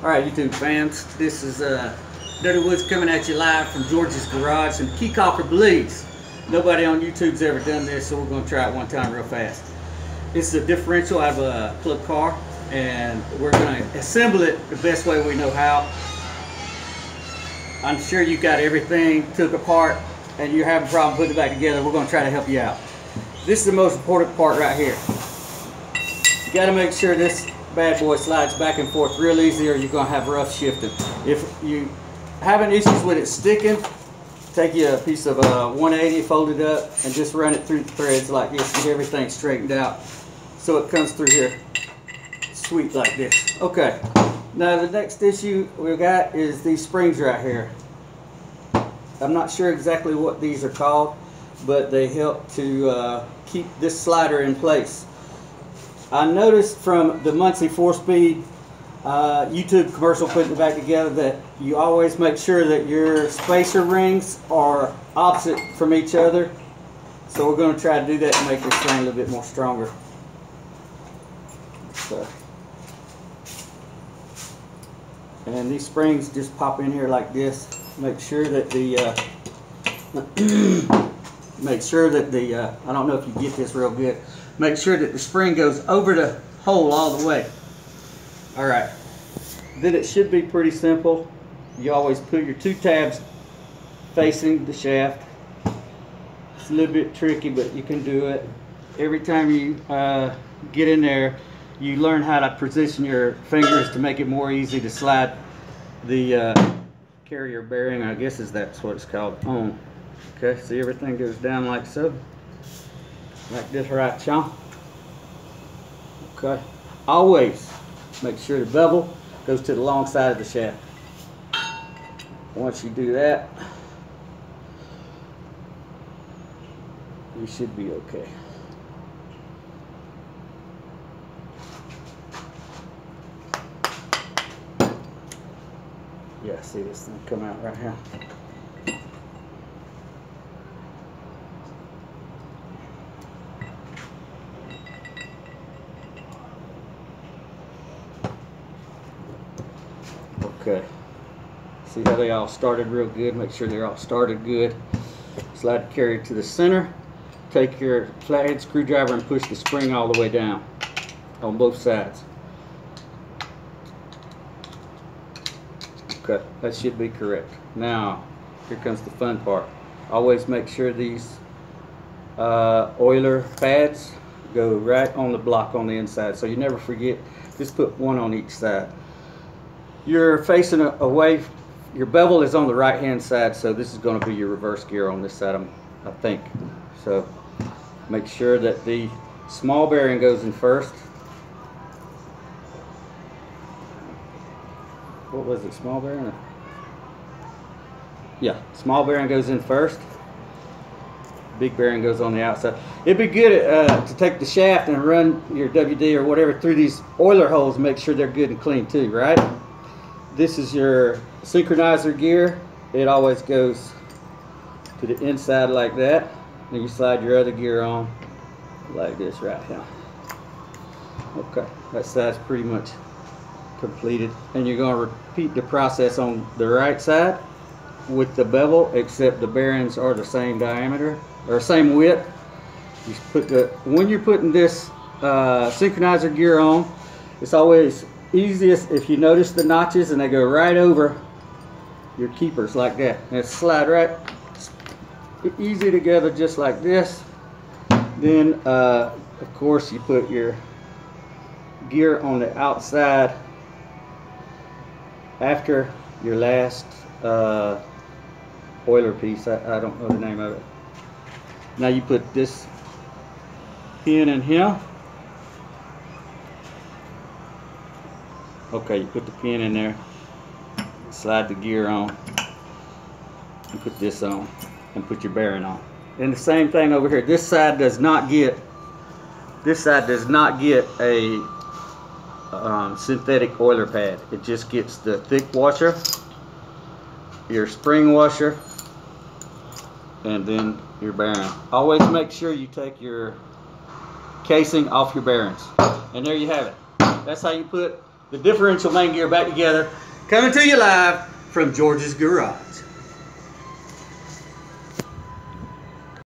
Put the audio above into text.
Alright, YouTube fans, this is Dirty Woods coming at you live from George's Garage in Keokuk, Belize. Nobody on YouTube's ever done this, so we're going to try it one time real fast. This is a differential out of a plug car, and we're going to assemble it the best way we know how. I'm sure you got everything took apart and you're having a problem putting it back together. We're going to try to help you out. This is the most important part right here. You got to make sure this bad boy slides back and forth real easy, or you're going to have rough shifting. If you having issues with it sticking, take you a piece of 180, fold it up, and just run it through the threads like this, get everything straightened out so it comes through here sweet like this. Okay, now the next issue we got is these springs right here. I'm not sure exactly what these are called, but they help to keep this slider in place. I noticed from the Muncie 4-speed YouTube commercial putting it back together that you always make sure that your spacer rings are opposite from each other. So we're going to try to do that and make this thing a little bit more stronger. So, and these springs just pop in here like this. Make sure that the I don't know if you get this real good. Make sure that the spring goes over the hole all the way. Alright, then it should be pretty simple. You always put your two tabs facing the shaft. It's a little bit tricky, but you can do it. Every time you get in there, you learn how to position your fingers to make it more easy to slide the carrier bearing, I guess that's what it's called, on. Okay, see, everything goes down like so. Like this, right, Sean? Okay. Always make sure the bevel goes to the long side of the shaft. Once you do that, you should be okay. Yeah, see this thing come out right here. Okay, see how they all started real good. Make sure they're all started good. Slide the carrier to the center. Take your flathead screwdriver and push the spring all the way down on both sides. Okay, that should be correct. Now, here comes the fun part. Always make sure these oiler pads go right on the block on the inside, so you never forget. Just put one on each side. You're facing away, your bevel is on the right hand side, so this is going to be your reverse gear on this side, I think. So make sure that the small bearing goes in first. What was it, small bearing? Yeah, small bearing goes in first. Big bearing goes on the outside. It'd be good to take the shaft and run your WD or whatever through these oiler holes and make sure they're good and clean too, right? This is your synchronizer gear. It always goes to the inside like that. And you slide your other gear on like this right here. Okay, that side's pretty much completed. And you're going to repeat the process on the right side with the bevel, except the bearings are the same diameter or same width. You put when you're putting this synchronizer gear on, it's always easiest if you notice the notches and they go right over your keepers like that, and it slide right easy together just like this. Then of course you put your gear on the outside after your last oiler piece. I don't know the name of it. Now you put this pin in here. Okay, you put the pin in there, slide the gear on, and put this on, and put your bearing on. And the same thing over here. This side does not get a synthetic oiler pad. It just gets the thick washer, your spring washer, and then your bearing. Always make sure you take your casing off your bearings. And there you have it. That's how you put the differential main gear back together. Coming to you live from George's Garage.